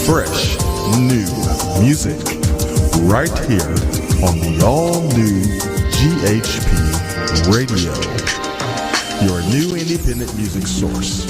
fresh, new music right here on the all-new GHP Radio, your new independent music source.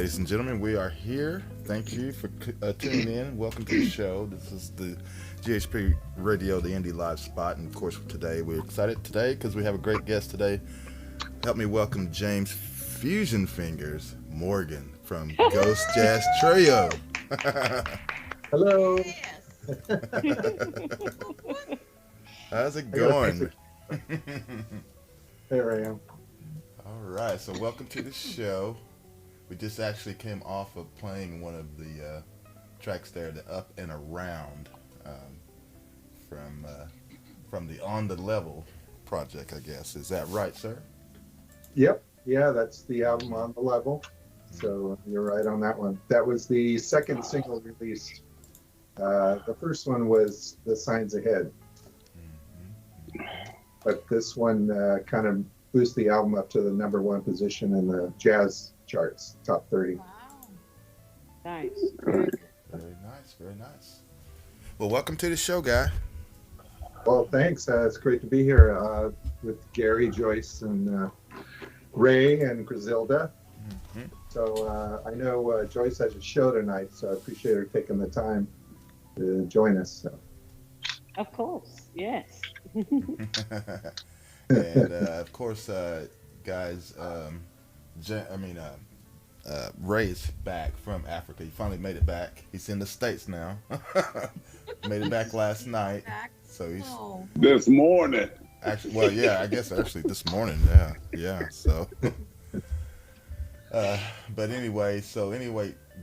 ladies and gentlemen, we are here. Thank you for tuning in. Welcome to the show. This is the GHP Radio, the Indie Live spot. And of course, today we're excited today because we have a great guest today. Help me welcome James Fusion Fingers Morgan from Ghost Jazz Trio. Hello. How's it going? There I am. All right, so welcome to the show. We just actually came off of playing one of the tracks there, the Up and Around, from the On the Level project, I guess. Is that right, sir? Yep. Yeah, that's the album On the Level. So you're right on that one. That was the second single released. The first one was The Signs Ahead. But this one kind of boosted the album up to the #1 position in the jazz charts, top 30. Wow. Nice. Very nice, very nice. Well, welcome to the show, guy. Well, thanks. It's great to be here with Gary, Joyce, and Ray, and Griselda. Mm-hmm. So I know Joyce has a show tonight, so I appreciate her taking the time to join us. So. Of course, yes. And of course, guys, Ray's back from Africa. He finally made it back. He's in the States now. Made it back last night. So he's this morning. Actually, well, yeah, I guess actually this morning. Yeah. So, but anyway,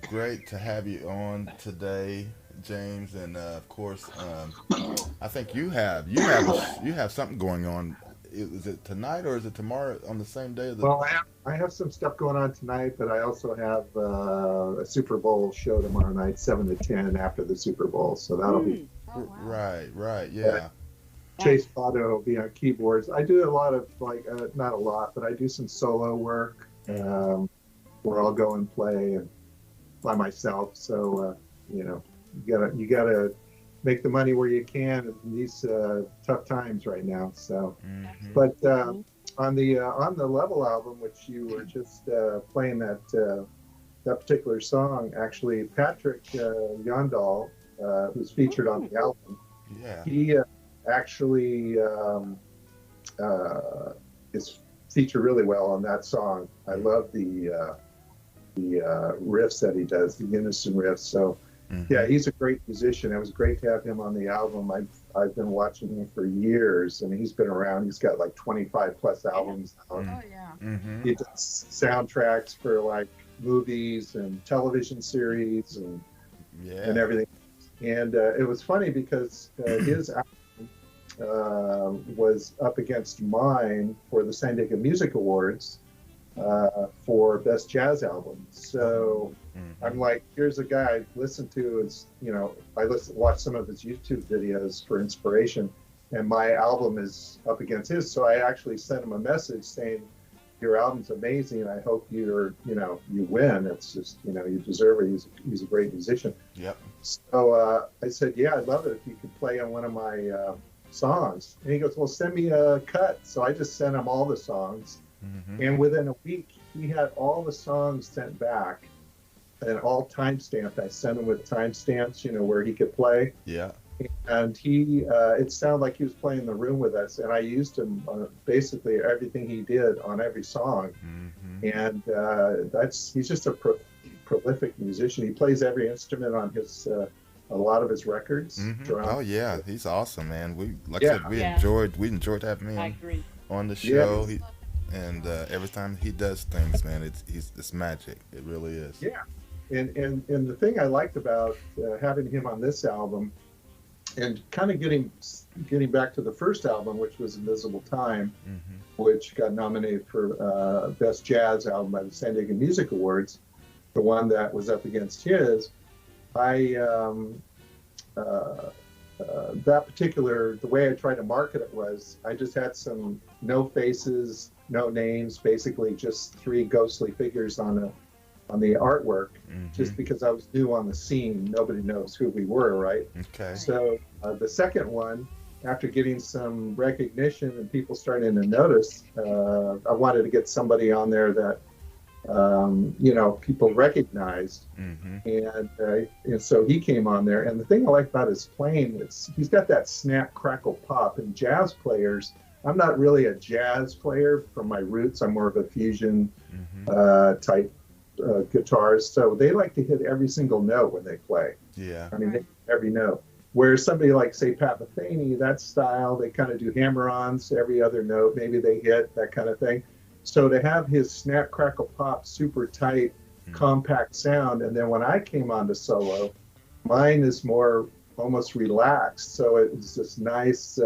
great to have you on today, James, and of course, I think you have something going on. Is it tonight or is it tomorrow on the same day? Well, I have some stuff going on tonight, but I also have a Super Bowl show tomorrow night, 7 to 10 after the Super Bowl. So that'll be right, yeah. Chase Otto will be on keyboards. I do a lot of not a lot, but I do some solo work where I'll go and play by myself. So you gotta make the money where you can in these tough times right now. So, but on the Level album, which you were just playing that particular song, actually, Patrick Yondal, who's featured on the album, he actually is featured really well on that song. I love the riffs that he does, the unison riffs. So. Yeah, he's a great musician. It was great to have him on the album. I've been watching him for years, and he's been around. He's got like 25 plus albums out. Oh yeah. Mm-hmm. He does soundtracks for like movies and television series and everything. And it was funny because his album was up against mine for the San Diego Music Awards for Best Jazz Album. So I'm like, here's a guy I listen to watch some of his YouTube videos for inspiration, and my album is up against his. So I actually sent him a message saying, your album's amazing. I hope you win. It's just, you deserve it. He's a great musician. Yep. So I said, yeah, I'd love it if you could play on one of my songs. And he goes, well, send me a cut. So I just sent him all the songs. And within a week, he had all the songs sent back and all time-stamped. I sent him with timestamps, where he could play. Yeah. And he, it sounded like he was playing in the room with us. And I used him on basically everything he did on every song. And he's just a prolific musician. He plays every instrument on his, a lot of his records. Oh yeah, he's awesome, man. I said, we enjoyed having him on the show. Yeah. And every time he does things, man, it's magic. It really is. Yeah, and the thing I liked about having him on this album, and kind of getting back to the first album, which was Invisible Time, which got nominated for Best Jazz Album by the San Diego Music Awards, the one that was up against his, that particular, the way I tried to market it was, I just had some no faces, no names, basically just 3 ghostly figures on the artwork, just because I was new on the scene. Nobody knows who we were, right? Okay. So the second one, after getting some recognition and people starting to notice, I wanted to get somebody on there that people recognized. And so he came on there. And the thing I like about his playing is he's got that snap, crackle, pop. And jazz players, I'm not really a jazz player from my roots. I'm more of a fusion type guitarist. So they like to hit every single note when they play. Yeah. I mean, they hit every note. Whereas somebody like, say, Pat Metheny, that style, they kind of do hammer-ons every other note. Maybe they hit, that kind of thing. So to have his snap, crackle, pop, super tight, compact sound, and then when I came on to solo, mine is more almost relaxed. So it's this nice,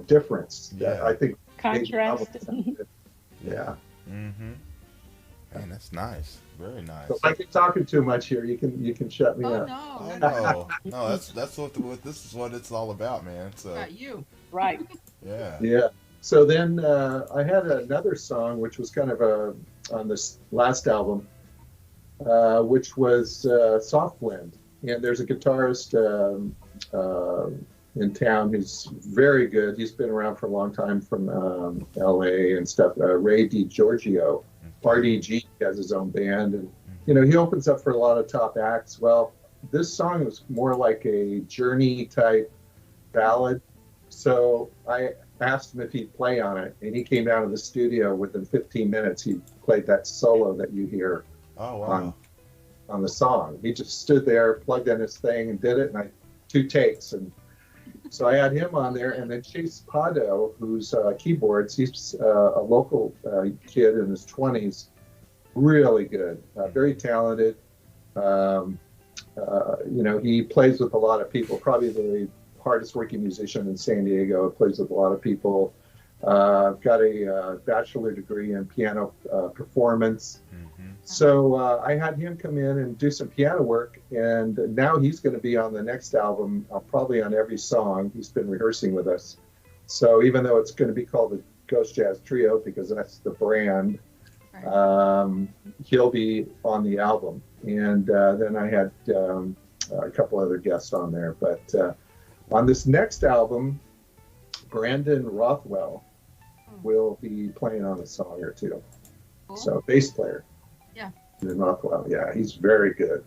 difference that I think contrast. Yeah. Man, that's nice. Very nice. So if I keep talking too much here, you can shut me up. No, that's what this is what it's all about, man. So about you, right? Yeah. So then I had another song which was kind of on this last album, which was Soft Blend. And there's a guitarist in town who's very good. He's been around for a long time from LA and stuff. Ray DiGiorgio, RDG, has his own band, and he opens up for a lot of top acts. Well, this song was more like a Journey type ballad, so I asked him if he'd play on it, and he came down to the studio. Within 15 minutes, he played that solo that you hear on the song. He just stood there, plugged in his thing, and did it, and 2 takes. And so I had him on there, and then Chase Pado, who's keyboards. He's a local kid in his 20s, really good, very talented. He plays with a lot of people, probably the hardest working musician in San Diego, plays with a lot of people. Got a bachelor degree in piano performance. So I had him come in and do some piano work, and now he's going to be on the next album, probably on every song. He's been rehearsing with us. So even though it's going to be called the Ghost Jazz Trio, because that's the brand, he'll be on the album. And then I had a couple other guests on there. But on this next album, Brandon Rothwell will be playing on a song or two. Cool. So bass player. Yeah. Rothwell. Yeah, he's very good.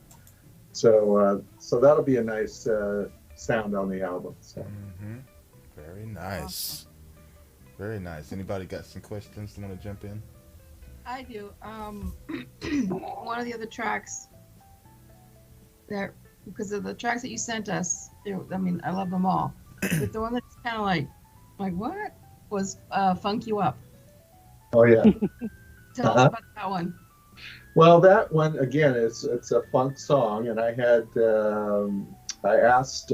So that'll be a nice sound on the album. So. Very nice. Awesome. Very nice. Anybody got some questions they want to jump in? I do. One of the other tracks that, because of the tracks that you sent us, I love them all. But the one that's kind of like what was Funk You Up. Oh yeah. Tell us about that one. Well, that one again, it's a funk song, and I asked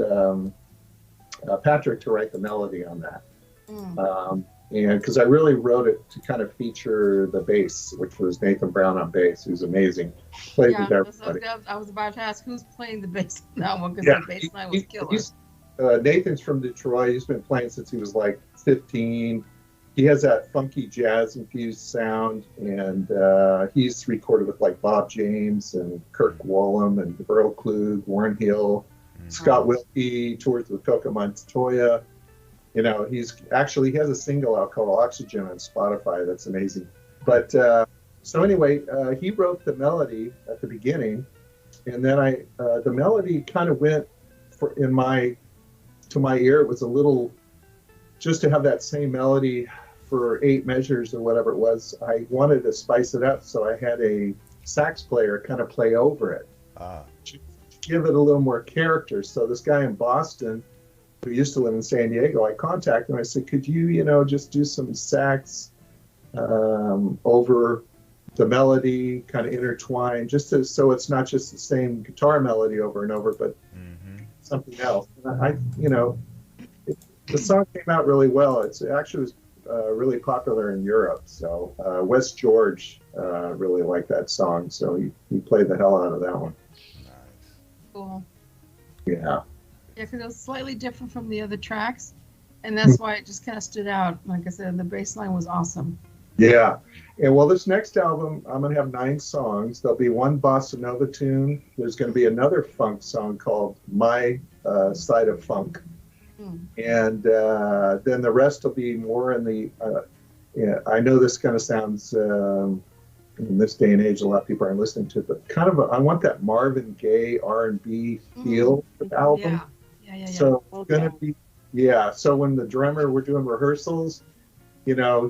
Patrick to write the melody on that, and because I really wrote it to kind of feature the bass, which was Nathan Brown on bass, who's amazing. Played with everybody. I was about to ask who's playing the bass on that one, because the bass line was killer. Nathan's from Detroit. He's been playing since he was like 15. He has that funky jazz infused sound, and he's recorded with like Bob James and Kirk Whalum and Earl Klug, Warren Hill, Scott Wilkie, tours with Coco Montoya. He has a single out called Oxygen on Spotify. That's amazing. But so anyway, he wrote the melody at the beginning, and then the melody kind of went to my ear. It was a little, just to have that same melody for 8 measures or whatever it was, I wanted to spice it up, so I had a sax player kind of play over it to give it a little more character. So this guy in Boston who used to live in San Diego, I contacted him. I said, could you, just do some sax over the melody, kind of intertwine, so it's not just the same guitar melody over and over, but something else. And the song came out really well. It actually was really popular in Europe. So Wes George really liked that song, so he played the hell out of that one. Nice. Cool. Yeah. Yeah, because it was slightly different from the other tracks, and that's why it just kind of stood out. Like I said, the bass line was awesome. Yeah. And well, this next album, I'm going to have 9 songs. There'll be one bossa nova tune. There's going to be another funk song called My Side of Funk. And then the rest will be more in the yeah, I know this kind of sounds, in this day and age, a lot of people aren't listening to it, but kind of, I want that Marvin Gaye R&B feel to the album. Yeah. So it's going to be, yeah. So when the drummer, we're doing rehearsals, you know,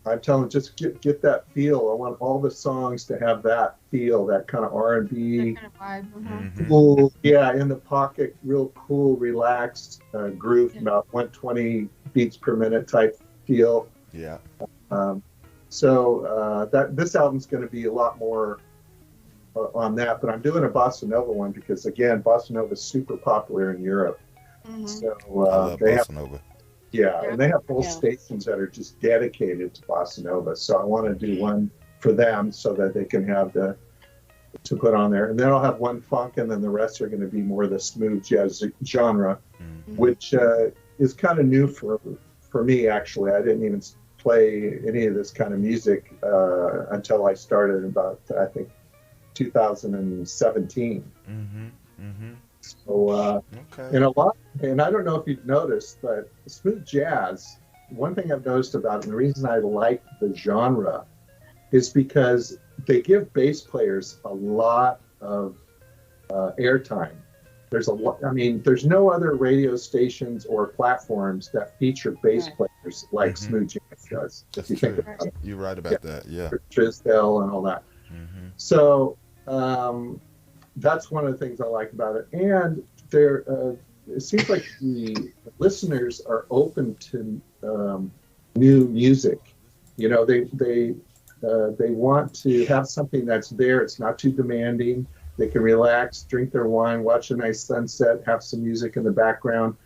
I'm telling him, just get that feel. I want all the songs to have that feel, that kind of R&B. That kind of vibe. Cool, yeah, in the pocket, real cool, relaxed groove, about 120 beats per minute type feel. Yeah. So this album's going to be a lot more on that, but I'm doing a bossa nova one because, again, bossa nova is super popular in Europe. So I love bossa nova. Yeah, and they have whole stations that are just dedicated to bossa nova. So I want to do one for them so that they can have to put on there. And then I'll have one funk, and then the rest are going to be more the smooth jazz genre, which is kind of new for me, actually. I didn't even play any of this kind of music until I started about, I think, 2017. So, and I don't know if you've noticed, but smooth jazz, one thing I've noticed about it, and the reason I like the genre, is because they give bass players a lot of airtime. There's a lot. I mean, there's no other radio stations or platforms that feature bass players like smooth jazz does. That's you true. Think about it. You're right about that. Yeah. Trisdale and all that. So that's one of the things I like about it. And it seems like the listeners are open to new music. You know, they want to have something that's there. It's not too demanding. They can relax, drink their wine, watch a nice sunset, have some music in the background.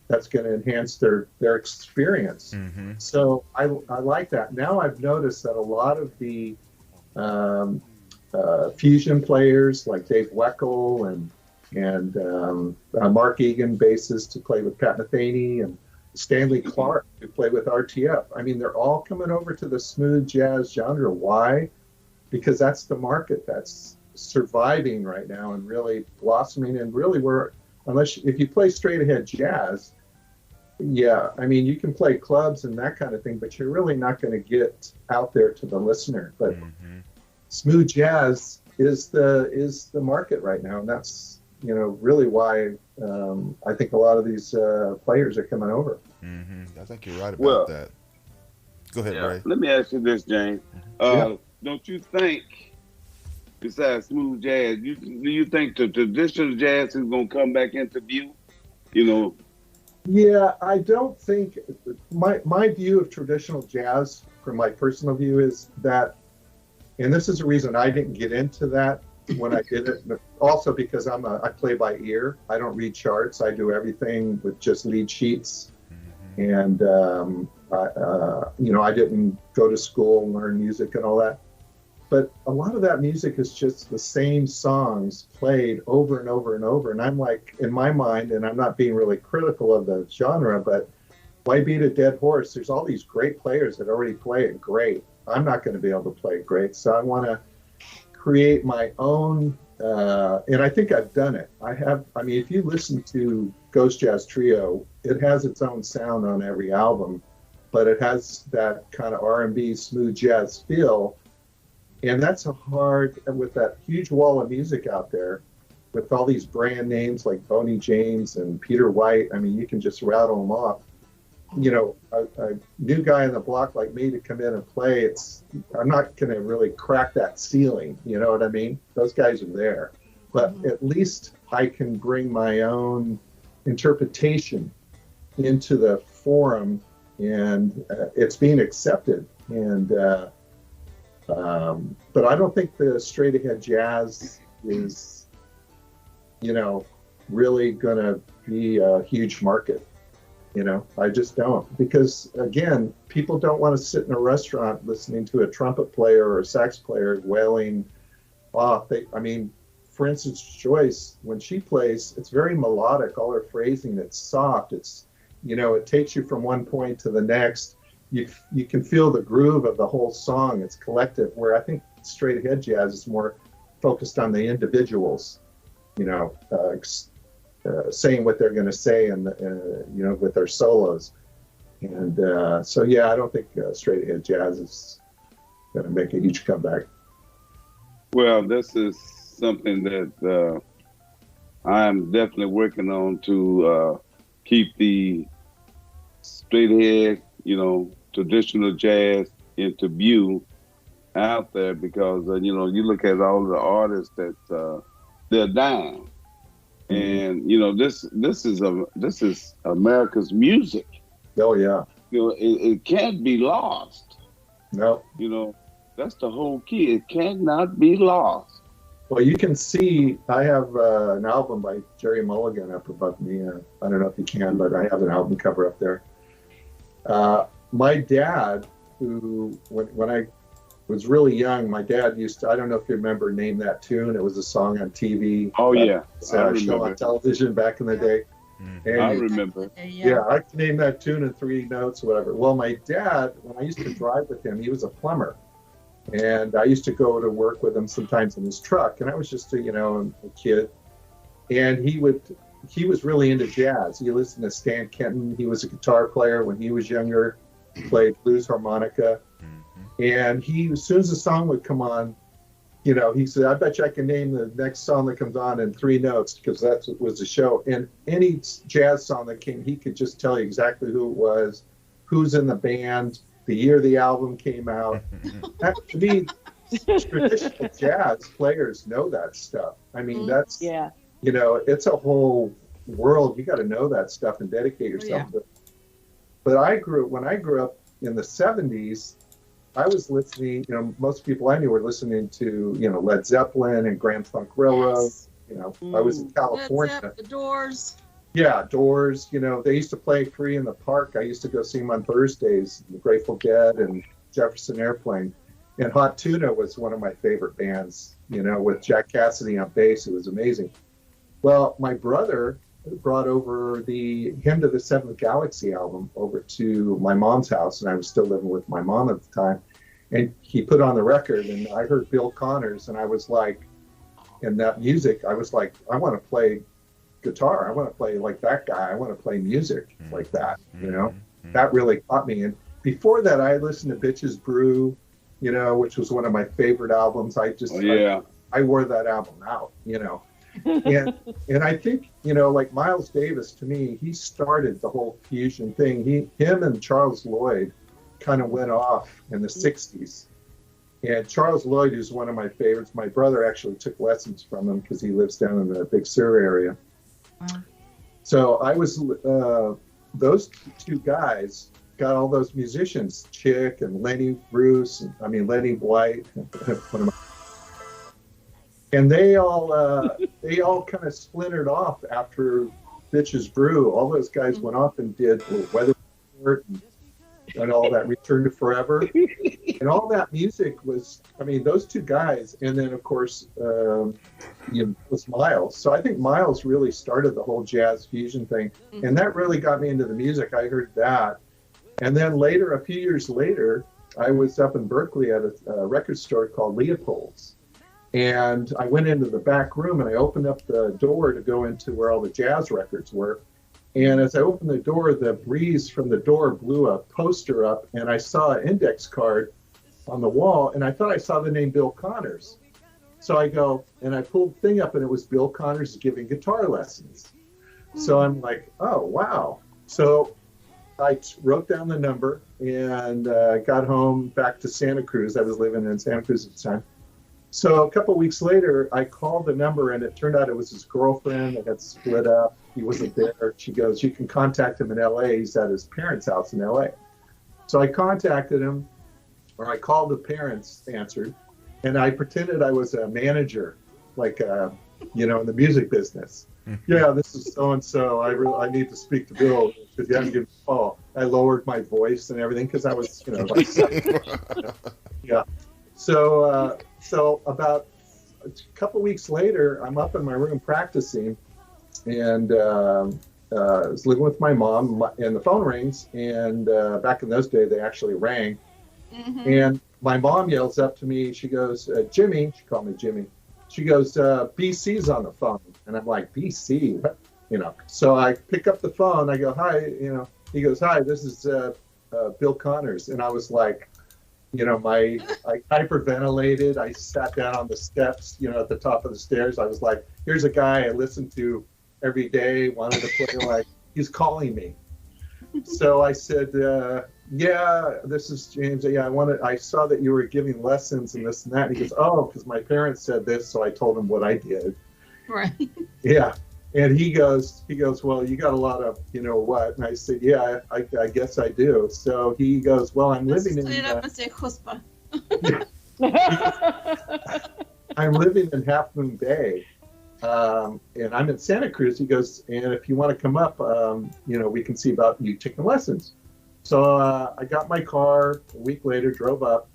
That's going to enhance their experience. So I like that. Now I've noticed that a lot of the fusion players like Dave Weckl and Mark Egan, bassist, to play with Pat Metheny, and Stanley Clark, who play with RTF. I mean, they're all coming over to the smooth jazz genre. Why? Because that's the market that's surviving right now and really blossoming. And really, if you play straight ahead jazz, yeah, I mean, you can play clubs and that kind of thing, but you're really not going to get out there to the listener. But smooth jazz is the market right now, and that's, you know, really why I think a lot of these players are coming over. I think you're right about that. Go ahead, Ray. Let me ask you this, James. Don't you think, besides smooth jazz, do you think the traditional jazz is going to come back into view? You know? Yeah, I don't think my view of traditional jazz, from my personal view, is that, and this is the reason I didn't get into that when I did it. Also because I play by ear. I don't read charts. I do everything with just lead sheets. And you know, I didn't go to school and learn music and all that. But a lot of that music is just the same songs played over and over and over. And I'm like, in my mind, and I'm not being really critical of the genre, but why beat a dead horse? There's all these great players that already play it great. I'm not going to be able to play it great. So I want to create my own, and I think I've done it. I mean, if you listen to Ghost Jazz Trio, it has its own sound on every album, but it has that kind of R&B smooth jazz feel. And that's with that huge wall of music out there, with all these brand names like Boney James and Peter White. I mean, you can just rattle them off. You know, a new guy on the block like me to come in and play, I'm not going to really crack that ceiling. You know what I mean? Those guys are there. But at least I can bring my own interpretation into the forum, and it's being accepted. And but I don't think the straight ahead jazz is, you know, really going to be a huge market. You know, I just don't, because again, people don't want to sit in a restaurant listening to a trumpet player or a sax player wailing off. I mean, for instance, Joyce, when she plays, it's very melodic. All her phrasing, it's soft. It's, you know, it takes you from one point to the next. You can feel the groove of the whole song. It's collective, where I think straight ahead jazz is more focused on the individuals, you know, saying what they're going to say, and you know, with their solos. And so, yeah, I don't think straight ahead jazz is going to make a huge comeback. Well, this is something that I'm definitely working on to keep the straight ahead, traditional jazz into view out there, because you look at all the artists that they're dying, and this is America's music. Oh yeah. It can't be lost. No. That's the whole key. It cannot be lost. Well, you can see I have an album by Jerry Mulligan up above me. I don't know if you can, but I have an album cover up there. My dad, who when I was really young, my dad used to, I don't know if you remember Name That Tune. It was a song on TV. Oh, yeah. Show on television back in the day. And I remember. Yeah, I can name that tune in 3 notes, whatever. Well, my dad, when I used to drive with him, he was a plumber. And I used to go to work with him sometimes in his truck. And I was just a kid. And he was really into jazz. He listened to Stan Kenton. He was a guitar player when he was younger. He played blues harmonica. And as soon as the song would come on, he said, I bet you I can name the next song that comes on in 3 notes, because that's what was the show. And any jazz song that came, he could just tell you exactly who it was, who's in the band, the year the album came out. To me, traditional jazz players know that stuff. I mean, that's, it's a whole world. You got to know that stuff and dedicate yourself to it. But when I grew up in the 70s, I was listening, most people I knew were listening to, Led Zeppelin and Grand Funk Railroad. I was in California. The Doors. Yeah, Doors. They used to play free in the park. I used to go see them on Thursdays, the Grateful Dead and Jefferson Airplane. And Hot Tuna was one of my favorite bands, with Jack Cassidy on bass. It was amazing. Well, my brother brought over the Hymn to the Seventh Galaxy album over to my mom's house, and I was still living with my mom at the time. And he put on the record, and I heard Bill Connors, and I was like, in that music, I was like, I want to play guitar. I want to play like that guy. I want to play music like that, That really caught me. And before that, I listened to Bitches Brew, which was one of my favorite albums. I wore that album out, and I think, like Miles Davis, to me, he started the whole fusion thing. Him and Charles Lloyd kind of went off in the 60s. And Charles Lloyd is one of my favorites. My brother actually took lessons from him because he lives down in the Big Sur area. Wow. So I was, those 2 guys got all those musicians, Chick and Lenny Bruce, Lenny White, and they all kind of splintered off after Bitches Brew. All those guys went off and did Weather Report and all that, Return to Forever. And all that music was, those 2 guys. And then, of course, was Miles. So I think Miles really started the whole jazz fusion thing. And that really got me into the music. I heard that. And then later, a few years later, I was up in Berkeley at a record store called Leopold's. And I went into the back room and I opened up the door to go into where all the jazz records were. And as I opened the door, the breeze from the door blew a poster up, and I saw an index card on the wall, and I thought I saw the name Bill Connors. So I go, and I pulled the thing up, and it was Bill Connors giving guitar lessons. So I'm like, oh, wow. So I wrote down the number and got home back to Santa Cruz. I was living in Santa Cruz at the time. So a couple of weeks later, I called the number, and it turned out it was his girlfriend that had split up. He wasn't there. She goes, you can contact him in L.A. He's at his parents' house in L.A. So I contacted him, or I called the parents, answered, and I pretended I was a manager, like, in the music business. Yeah, this is so-and-so. I need to speak to Bill because he hasn't given me a call. I lowered my voice and everything because I was, yeah. So about a couple weeks later, I'm up in my room practicing, and I was living with my mom, and the phone rings, and back in those days, they actually rang. And my mom yells up to me, she goes, Jimmy, she called me Jimmy, she goes, BC's on the phone. And I'm like, BC? What? So I pick up the phone, I go, hi, He goes, "Hi, this is Bill Connors," and I was like, I hyperventilated. I sat down on the steps, at the top of the stairs. I was like, "Here's a guy I listen to every day, wanted to play like he's calling me." So I said, "Yeah, this is James. Yeah, I saw that you were giving lessons and this and that." And he goes, "Oh, because my parents said this, so I told him what I did." Right. Yeah. And he goes, "Well, you got a lot of, what?" And I said, "Yeah, I guess I do." So he goes, "Well, I'm living in I'm living in Half Moon Bay, and I'm in Santa Cruz." He goes, "And if you want to come up, we can see about you taking lessons." So I got my car a week later, drove up.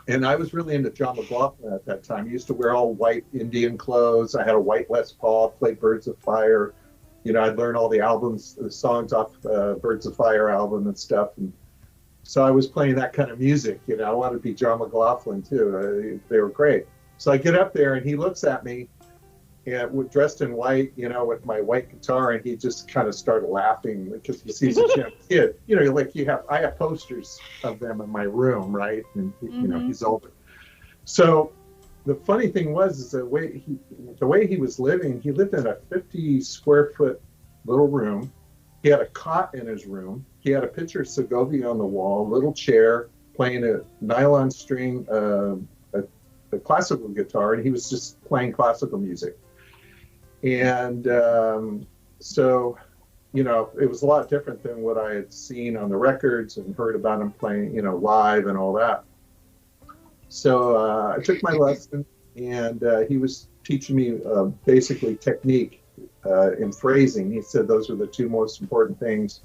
And I was really into John McLaughlin at that time. He used to wear all white Indian clothes. I had a white Les Paul, played Birds of Fire. I'd learn all the songs off Birds of Fire album and stuff. And so I was playing that kind of music. I wanted to be John McLaughlin too. They were great. So I get up there and he looks at me and dressed in white, with my white guitar, and he just kind of started laughing because he sees a young kid. I have posters of them in my room, right? And he's older. So the funny thing is the way he was living, he lived in a 50 square foot little room. He had a cot in his room. He had a picture of Segovia on the wall, a little chair, playing a nylon string, a classical guitar, and he was just playing classical music. And so, it was a lot different than what I had seen on the records and heard about him playing, live and all that. So I took my lesson, and he was teaching me basically technique in phrasing. He said those were the two most important things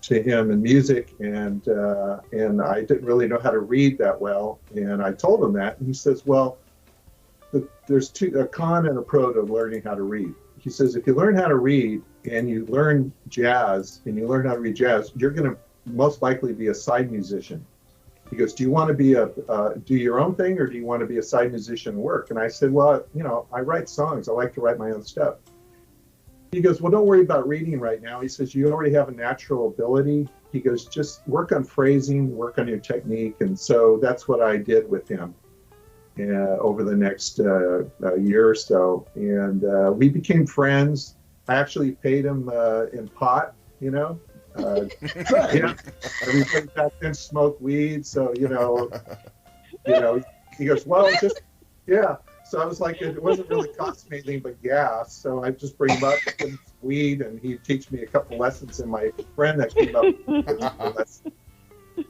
to him in music, and I didn't really know how to read that well. And I told him that, and he says, "Well, there's a con and a pro to learning how to read." He says, "If you learn how to read and you learn jazz and you learn how to read jazz, you're going to most likely be a side musician." He goes, "Do you want to be do your own thing, or do you want to be a side musician and work?" And I said, "Well, I write songs. I like to write my own stuff." He goes, "Well, don't worry about reading right now." He says, "You already have a natural ability." He goes, "Just work on phrasing, work on your technique." And so that's what I did with him over the next year or so. And we became friends. I actually paid him in pot, Yeah. Everybody back then smoked weed. So, he goes, "Well, just, yeah." So I was like, it wasn't really costing me anything but gas. So I just bring him up, give him some weed, and he'd teach me a couple lessons. And my friend that came up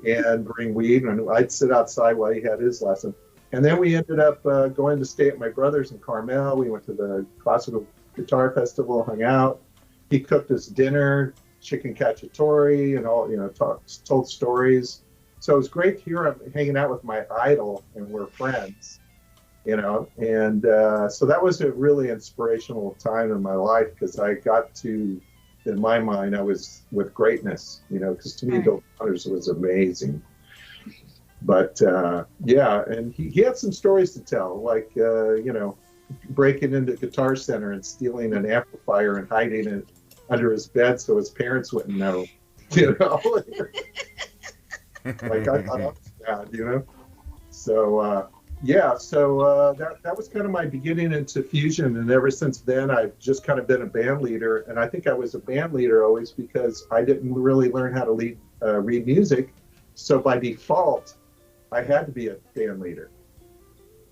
and bring weed, and I'd sit outside while he had his lesson. And then we ended up going to stay at my brother's in Carmel. We went to the Classical Guitar Festival, hung out. He cooked us dinner, chicken cacciatore, and all, told stories. So it was great to hear him hanging out with my idol, and we're friends, And so that was a really inspirational time in my life, because I got to, in my mind, I was with greatness, because to me, Bill Connors was amazing. But and he had some stories to tell, like, breaking into Guitar Center and stealing an amplifier and hiding it under his bed so his parents wouldn't know, Like, I thought I was bad, So, that was kind of my beginning into fusion. And ever since then, I've just kind of been a band leader. And I think I was a band leader always because I didn't really learn how to read music. So by default, I had to be a band leader.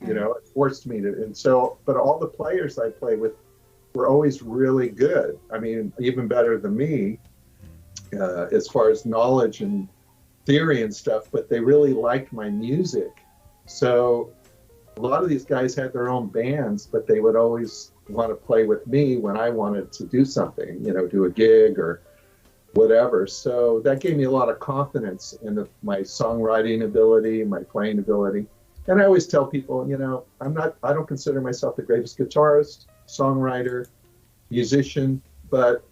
It forced me to. And so, but all the players I played with were always really good. I mean, even better than me as far as knowledge and theory and stuff, but they really liked my music. So a lot of these guys had their own bands, but they would always want to play with me when I wanted to do something, do a gig or whatever. So that gave me a lot of confidence in my songwriting ability, my playing ability. And I always tell people, I don't consider myself the greatest guitarist, songwriter, musician, but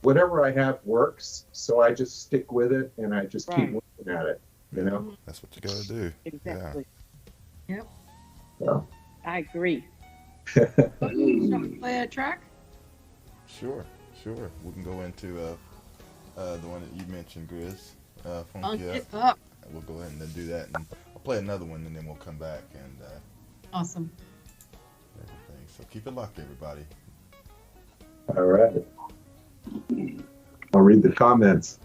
whatever I have works. So I just stick with it, and I just keep looking at it, That's what you got to do. Exactly. Yeah. Yep. So. I agree. Shall we play a track? Sure. We can go into the one that you mentioned, Grizz. Funk Funk You It Up. Up. We'll go ahead and then do that, and I'll play another one, and then we'll come back and Awesome. everything. So keep it locked, everybody. All right. I'll read the comments.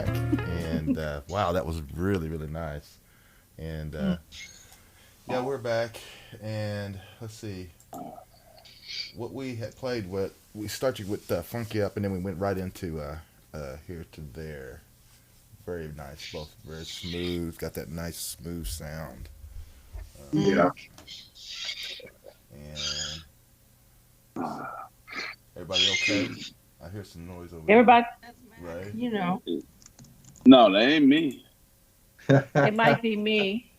back, and wow, that was really, really nice. And yeah, we're back, and let's see. What we had played, what we started with Funky Up, and then we went right into Here to There. Very nice, both very smooth, got that nice smooth sound. Yeah. And everybody okay? I hear some noise over Everybody, there. Right? You know. No, that ain't me. it might be me.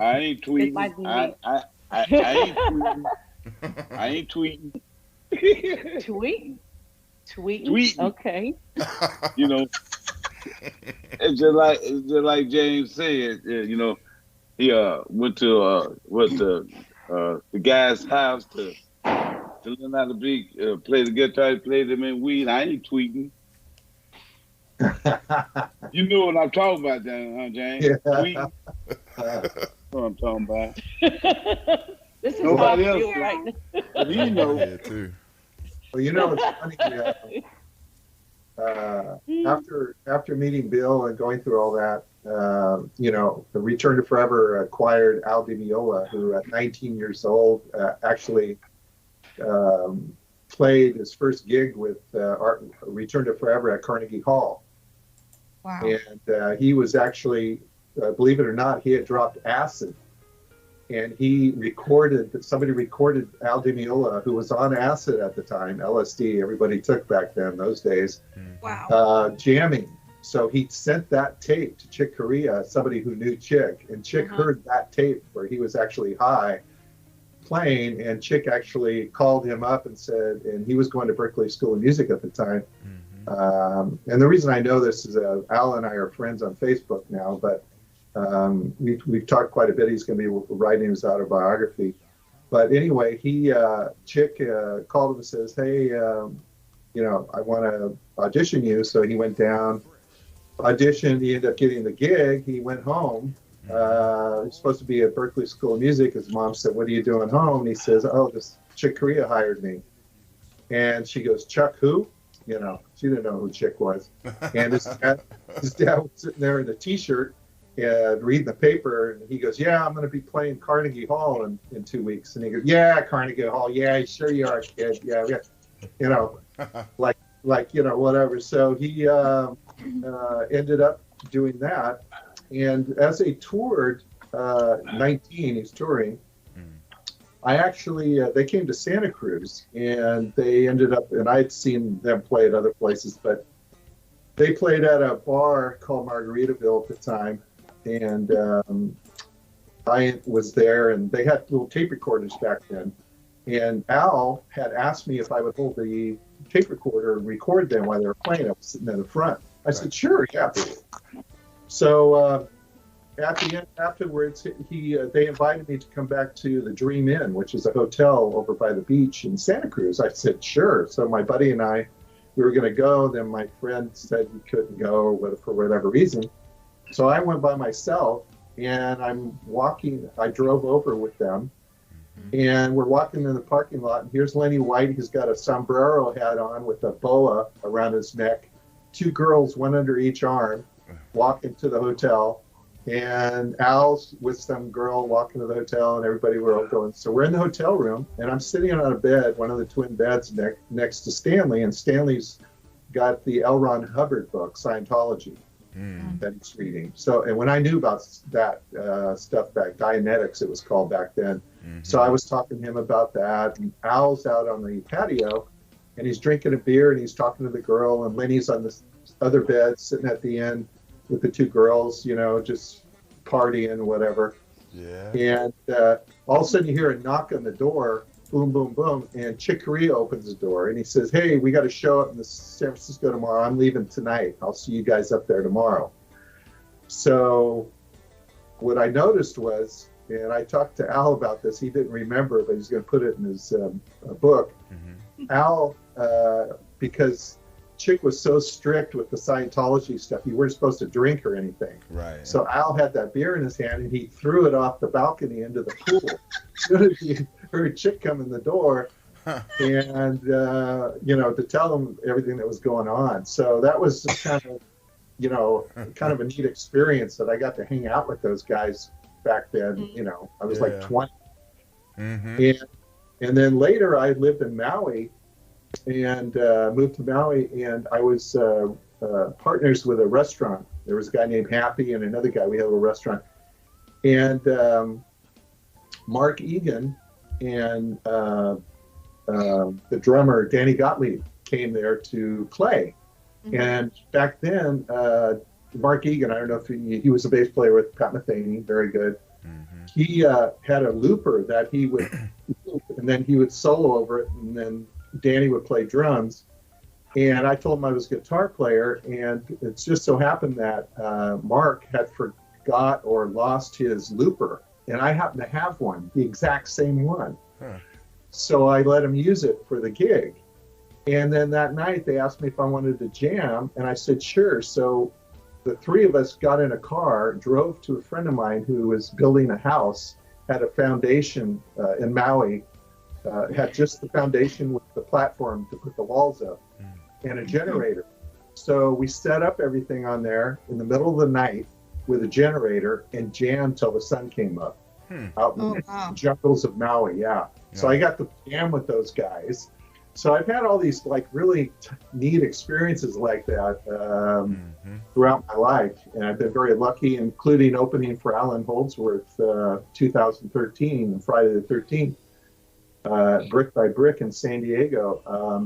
I ain't It might tweeting. be I me. ain't tweeting. I ain't tweeting. Tweet? Tweeting. Okay. You know, it's just like James said. You know, he went to the guy's house to learn how to play the guitar, play them in weed. I ain't tweeting. You know what I'm talking about, huh, James? Yeah. Tweeting. That's what I'm talking about. This is Nobody how I else feel right now. But you know, Yeah, too. Well, you know, it's funny. After meeting Bill and going through all that, you know, the Return to Forever acquired Al Di Meola, who at 19 years old actually played his first gig with Return to Forever at Carnegie Hall. Wow. And he was actually, believe it or not, he had dropped acid. And somebody recorded Al Di Meola, who was on acid at the time, LSD, everybody took back then, those days, Wow. jamming. So he sent that tape to Chick Corea, somebody who knew Chick, and Chick heard that tape where he was actually high playing, and Chick actually called him up and said, and he was going to Berklee School of Music at the time. And the reason I know this is Al and I are friends on Facebook now, but we've talked quite a bit. He's going to be writing his autobiography. But anyway, Chick called him and says, hey, you know, I want to audition you. So he went down, auditioned. He ended up getting the gig. He went home. He was supposed to be at Berklee School of Music. His mom said, what are you doing home? And he says, oh, this Chick Corea hired me. And she goes, Chuck who? You know, she didn't know who Chick was. And his dad was sitting there in a T-shirt and reading the paper, and he goes, yeah, I'm going to be playing Carnegie Hall in 2 weeks. And he goes, yeah, Carnegie Hall. Yeah, sure you are, kid. Yeah. You know, like, you know, whatever. So he ended up doing that. And as they toured, 19, he's touring, I actually, they came to Santa Cruz, and they ended up, and I'd seen them play at other places, but they played at a bar called Margaritaville at the time. And I was there, and they had little tape recorders back then. And Al had asked me if I would hold the tape recorder and record them while they were playing. I was sitting in the front. I said, sure, yeah. So at the end, afterwards, they invited me to come back to the Dream Inn, which is a hotel over by the beach in Santa Cruz. I said, sure. So my buddy and I, we were going to go. Then my friend said he couldn't go for whatever reason. So I went by myself, and I'm walking. I drove over with them, and we're walking in the parking lot. And here's Lenny White. He's got a sombrero hat on with a boa around his neck. 2 girls, one under each arm, walking to the hotel. And Al's with some girl walking to the hotel, and everybody were all going. So we're in the hotel room, and I'm sitting on a bed, one of the twin beds next to Stanley, and Stanley's got the L. Ron Hubbard book, Scientology. That he's reading. So, and when I knew about that stuff back, Dianetics it was called back then. So I was talking to him about that. And Al's out on the patio, and he's drinking a beer, and he's talking to the girl, and Lenny's on this other bed sitting at the end with the 2 girls, you know, just partying, whatever. Yeah. And all of a sudden you hear a knock on the door, boom, boom, boom, and Chick Corea opens the door, and he says, hey, we got to show up in San Francisco tomorrow. I'm leaving tonight. I'll see you guys up there tomorrow. So what I noticed was, and I talked to Al about this, he didn't remember, but he's going to put it in his book. Al, because Chick was so strict with the Scientology stuff, you weren't supposed to drink or anything. Right. So Al had that beer in his hand, and he threw it off the balcony into the pool. As soon as he heard Chick come in the door, and you know, to tell him everything that was going on. So that was kind of you know, kind of a neat experience that I got to hang out with those guys back then. You know, I was like 20. And then later I lived in Maui and moved to Maui, and I was partners with a restaurant. There was a guy named Happy and another guy. We had a little restaurant. And Mark Egan and the drummer Danny Gottlieb came there to play. And back then, Mark Egan, I don't know if he was a bass player with Pat Metheny, very good. He had a looper that he would loop, and then he would solo over it, and then Danny would play drums. And I told him I was a guitar player, and it just so happened that Mark had forgot or lost his looper, and I happened to have one, the exact same one. So I let him use it for the gig. And then that night they asked me if I wanted to jam, and I said sure. So the three of us got in a car, drove to a friend of mine who was building a house, had a foundation in Maui, had just the foundation with the platform to put the walls up, and a generator. So we set up everything on there in the middle of the night with a generator and jammed till the sun came up out in the jungles of Maui. So I got to jam with those guys. So I've had all these like really neat experiences like that throughout my life, and I've been very lucky, including opening for Alan Holdsworth 2013, Friday the 13th, Brick by Brick in San Diego.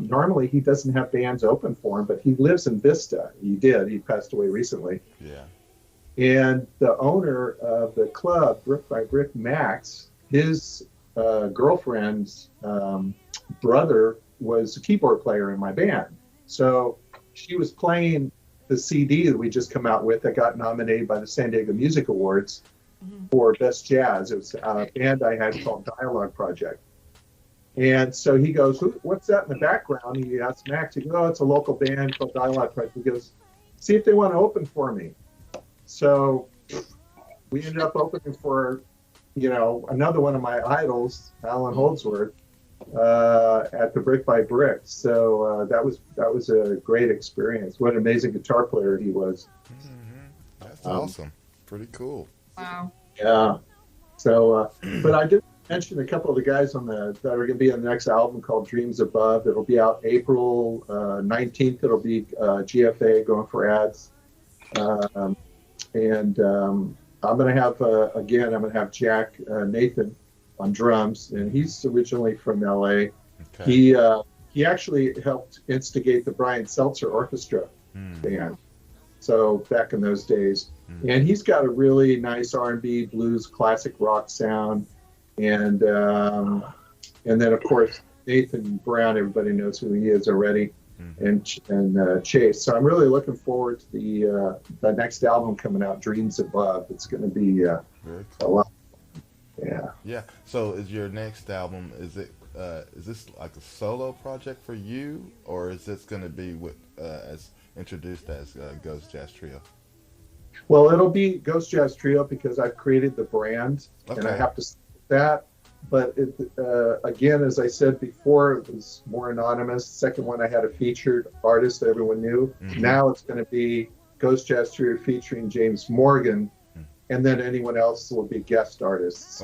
Normally he doesn't have bands open for him, but he lives in Vista. He passed away recently. And the owner of the club, Brick by Brick, Max, his girlfriend's brother was a keyboard player in my band. So she was playing the CD that we just come out with that got nominated by the San Diego Music Awards for Best Jazz. It was a band I had called Dialogue Project. And so he goes, what's that in the background? He asked Max, he goes, oh, it's a local band called Dialogue Project. He goes, see if they want to open for me. So we ended up opening for, you know, another one of my idols, Alan Holdsworth, at the Brick by Brick. So that was a great experience. What an amazing guitar player he was. That's awesome. Pretty cool. Wow. Yeah. So, but I did mention a couple of the guys that are going to be on the next album called Dreams Above. It'll be out April 19th. It'll be GFA, going for ads. And I'm going to have, again, I'm going to have Jack Nathan on drums, and he's originally from LA. He actually helped instigate the Brian Seltzer Orchestra band. So back in those days, and he's got a really nice R&B, blues, classic rock sound, and then of course Nathan Brown, everybody knows who he is already, and Chase. So I'm really looking forward to the next album coming out, Dreams Above. It's going to be a lot. Yeah. So is your next album, is this like a solo project for you, or is this going to be with as introduced as Ghost Jazz Trio? Well, it'll be Ghost Jazz Trio because I've created the brand, and I have to say that. But again, as I said before, it was more anonymous. Second one, I had a featured artist that everyone knew. Now it's going to be Ghost Jazz Trio featuring James Morgan, and then anyone else will be guest artists.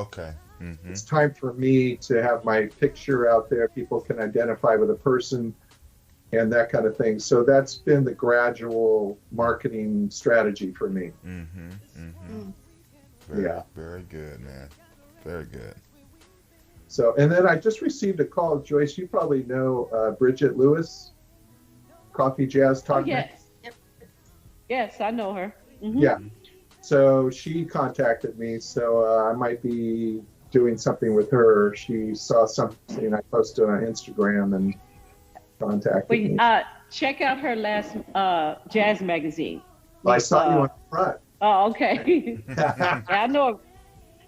It's time for me to have my picture out there. People can identify with a person and that kind of thing. So that's been the gradual marketing strategy for me. Very good, man. Very good. So, and then I just received a call. Joyce, you probably know Bridget Lewis, Coffee Jazz Talk. Yes, I know her. Yeah. So she contacted me. So I might be doing something with her. She saw something I posted on Instagram and contacted me. Check out her last jazz magazine. Well, I saw you on the front. Oh, okay. Yeah, I know her.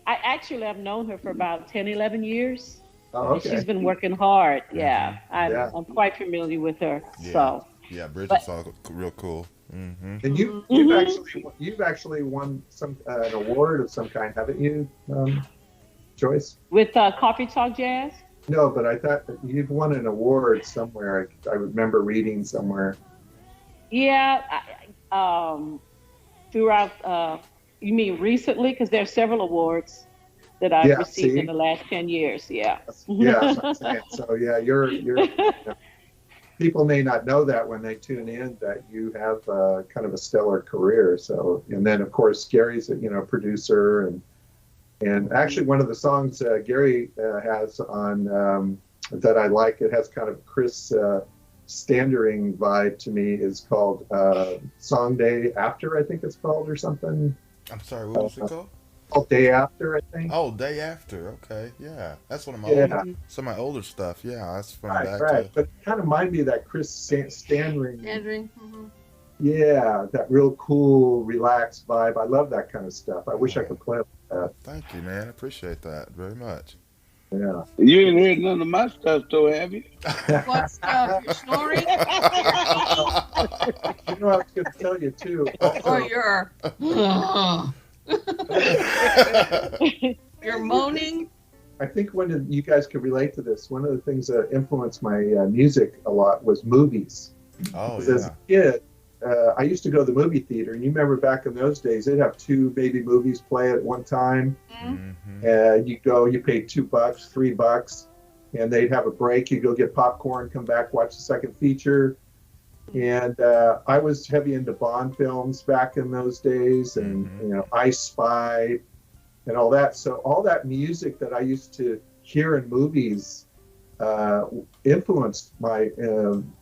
I've known her for about 10, 11 years. Oh, okay. She's been working hard. I'm quite familiar with her. So. Yeah, Bridget's all real cool. And you've actually won an award of some kind, haven't you, Joyce? With Coffee Talk Jazz? No, but I thought you'd won an award somewhere. I remember reading somewhere. Yeah, throughout. You mean recently? Because there are several awards that I've received in the last 10 years. Yeah. Yeah, that's what I'm saying. So yeah, you're people may not know that when they tune in that you have kind of a stellar career. So, and then of course Gary's a producer, and actually one of the songs Gary has on that I like, it has kind of Chris Standering vibe to me, is called Song Day After, I think it's called, or something. I'm sorry, what was it called? Day After, I think. Oh, Day After. Okay, yeah, that's one of my some of my older stuff. Yeah, that's from back to. But it kind of reminded me of that Chris Standring. Mm-hmm. Yeah, that real cool, relaxed vibe. I love that kind of stuff. I wish I could play like that. Thank you, man. I appreciate that very much. Yeah. You ain't heard none of my stuff, though, have you? What stuff? You're snoring? I was going to tell you too. Or you're moaning? I think you guys could relate to this. One of the things that influenced my music a lot was movies. Oh, yeah. As a kid, I used to go to the movie theater, and you remember back in those days, they'd have 2 maybe movies play at one time. Mm-hmm. You go, you pay $2, $3, and they'd have a break. You go get popcorn, come back, watch the second feature. And I was heavy into Bond films back in those days, and I Spy and all that. So all that music that I used to hear in movies influenced my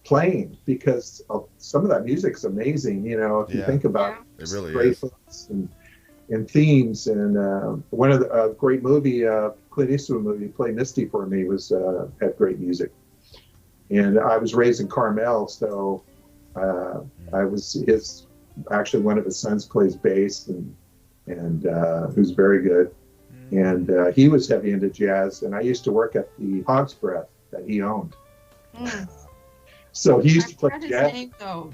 playing, because some of that music's amazing. If you think about it, really great hooks and themes. And one of the great movie, Clint Eastwood movie, Play Misty for Me, had great music. And I was raised in Carmel, so I was actually one of his sons plays bass, and who's very good. And he was heavy into jazz, and I used to work at the Hog's Breath that he owned. So he used to play jazz. His name, though,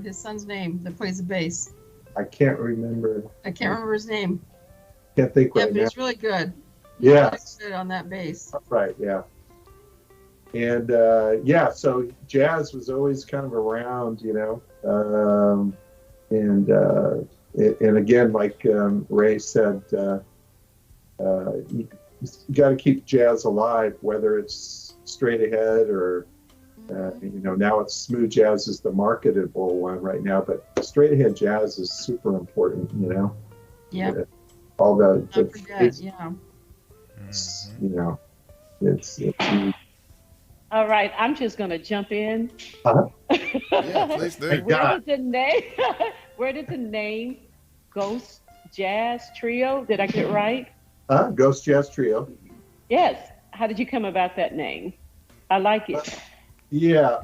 his son's name that plays the bass. I can't remember. I can't remember his name. Can't think right now. But he's really good. Yeah. Really good on that bass. Right, yeah. And so jazz was always kind of around, and again, like Ray said, you got to keep jazz alive, whether it's straight ahead or now it's smooth jazz is the marketable one right now, but straight ahead jazz is super important. Yeah. All the it's All right, I'm just going to jump in. Yeah, please do. Where did the name Ghost Jazz Trio, did I get it right? Ghost Jazz Trio. Yes. How did you come about that name? I like it. Yeah.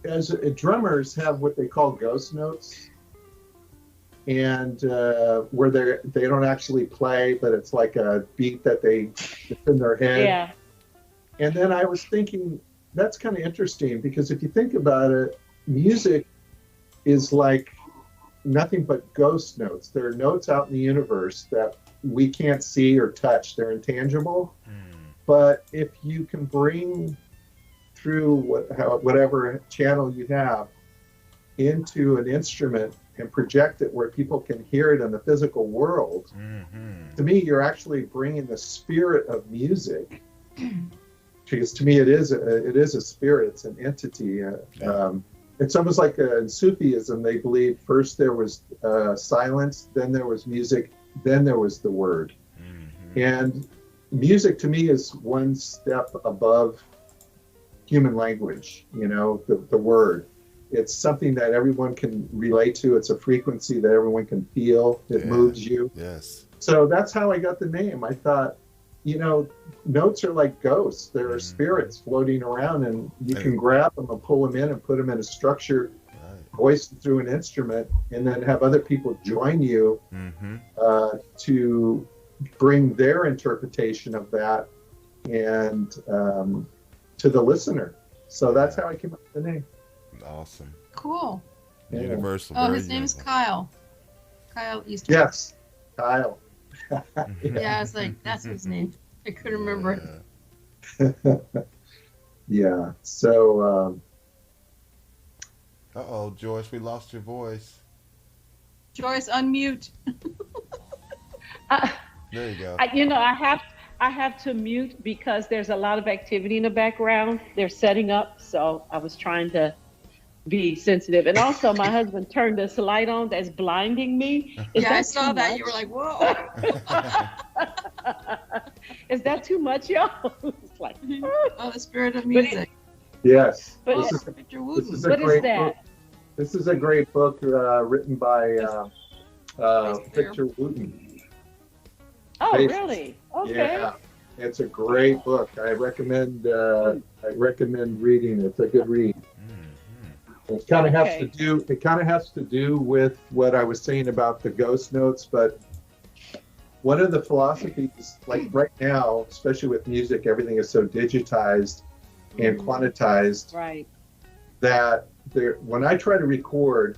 As drummers have what they call ghost notes, and where they don't actually play, but it's like a beat that it's in their head. Yeah. And then I was thinking, that's kind of interesting, because if you think about it, music is like nothing but ghost notes. There are notes out in the universe that we can't see or touch. They're intangible. But if you can bring through whatever channel you have into an instrument and project it where people can hear it in the physical world, to me, you're actually bringing the spirit of music. Because to me, it is a spirit. It's an entity. It's almost like in Sufism, they believe first there was silence, then there was music, then there was the word. And music to me is one step above human language, the word. It's something that everyone can relate to. It's a frequency that everyone can feel. It moves you. Yes. So that's how I got the name. I thought, notes are like ghosts. There are spirits floating around, and you can grab them and pull them in and put them in a structure, voiced through an instrument, and then have other people join you to bring their interpretation of that and to the listener. So that's how I came up with the name. Awesome. Cool. Yeah. Universal. Oh, his name is Kyle. Kyle Eastwood. Yes, Kyle. Yeah, I was like, that's his name. I couldn't remember it. Yeah. So Uh-oh, Joyce, we lost your voice. Joyce, unmute. I, There you go. I have to mute because there's a lot of activity in the background. They're setting up, so I was trying to be sensitive. And also, my husband turned this light on that's blinding me. Yeah, I saw that. You were like, whoa. Is that too much, y'all? It's like, oh, the spirit of music. Yes. But This is a what is great that? book. This is a great book written by Victor Wooten. Oh, really? Okay. Yeah, it's a great book. I recommend reading it. It's a good read. It kind of has to do. It kind of has to do with what I was saying about the ghost notes, but one of the philosophies, like right now, especially with music, everything is so digitized and quantitized, right? That when I try to record,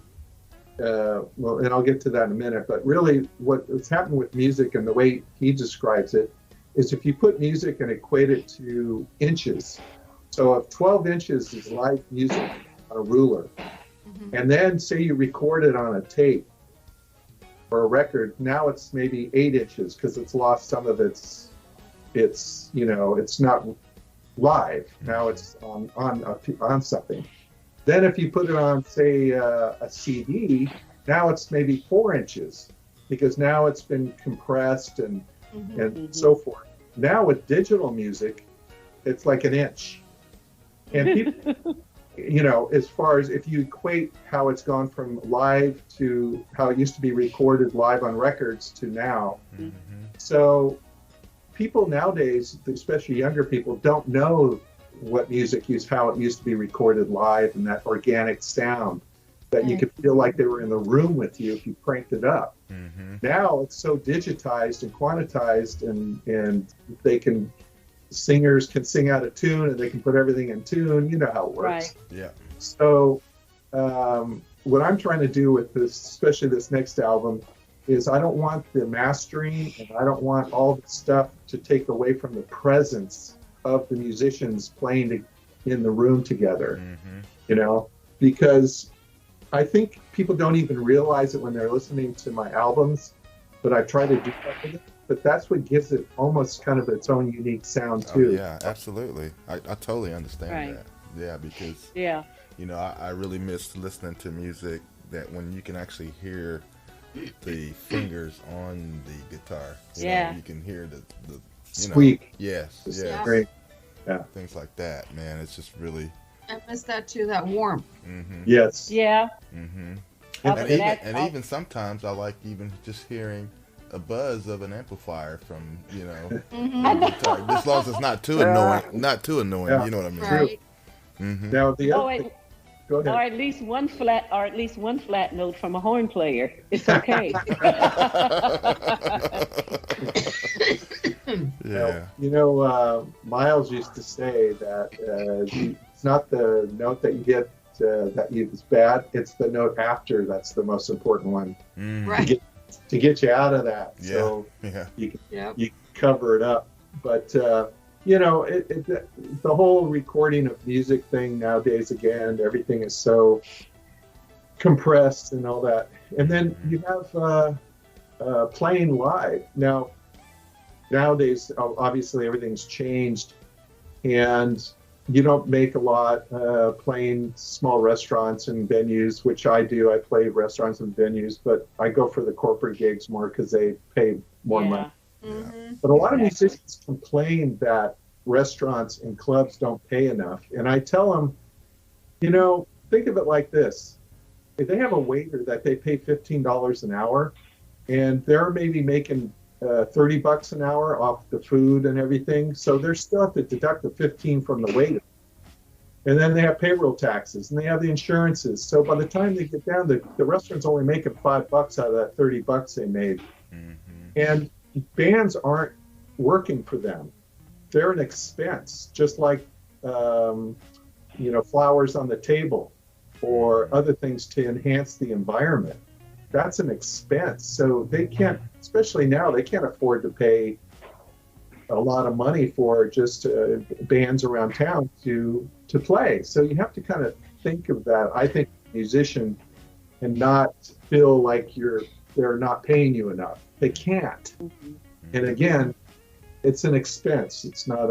well, and I'll get to that in a minute, but really what's happened with music and the way he describes it is if you put music and equate it to inches. So if 12 inches is live music on a ruler, and then say you record it on a tape or a record, now it's maybe 8 inches because it's lost some of it's not live. Now it's on something. Then if you put it on, say, a CD, now it's maybe 4 inches because now it's been compressed and so forth. Now with digital music, it's like an inch. And people, as far as if you equate how it's gone from live to how it used to be recorded live on records to now. So people nowadays, especially younger people, don't know what music how it used to be recorded live and that organic sound that you could feel like they were in the room with you if you cranked it up. Now it's so digitized and quantitized and singers can sing out of tune and they can put everything in tune. You know how it works. Right. Yeah. So what I'm trying to do with this, especially this next album, is I don't want the mastering and I don't want all the stuff to take away from the presence of the musicians playing in the room together, because I think people don't even realize it when they're listening to my albums, but I try to do that with it. But that's what gives it almost kind of its own unique sound too. Oh, yeah, absolutely. I totally understand that. Yeah, because I really miss listening to music that when you can actually hear the fingers on the guitar. You can hear the squeak. Yes. Great. Yeah. Things like that, man. It's just really. I miss that too. That warmth. Yes. Yeah. And even sometimes I like even just hearing a buzz of an amplifier from guitar. As long as it's not too annoying. Not too annoying. Yeah. You know what I mean? Right. Now the other. Go ahead. Or at least one flat note from a horn player. It's okay. Yeah. Miles used to say that it's not the note that you get that is bad. It's the note after that's the most important one. Right. To get you out of that. Yeah. So you can cover it up. But the whole recording of music thing nowadays, again, everything is so compressed and all that. And then you have playing live. Nowadays, obviously, everything's changed. And you don't make a lot playing small restaurants and venues, which I do. I play restaurants and venues, but I go for the corporate gigs more because they pay more money. But a lot of musicians complain that restaurants and clubs don't pay enough. And I tell them, think of it like this. If they have a waiter that they pay $15 an hour, and they're maybe making $30 an hour off the food and everything, so they're still have to deduct the $15 from the waiter. And then they have payroll taxes, and they have the insurances. So by the time they get down, the restaurant's only making $5 out of that $30 they made. And bands aren't working for them. They're an expense, just like flowers on the table or other things to enhance the environment. That's an expense. So they can't, especially now, they can't afford to pay a lot of money for just bands around town to play. So you have to kind of think of that. I think musician and not feel like they're not paying you enough. They can't. Mhm. And again, it's an expense. It's not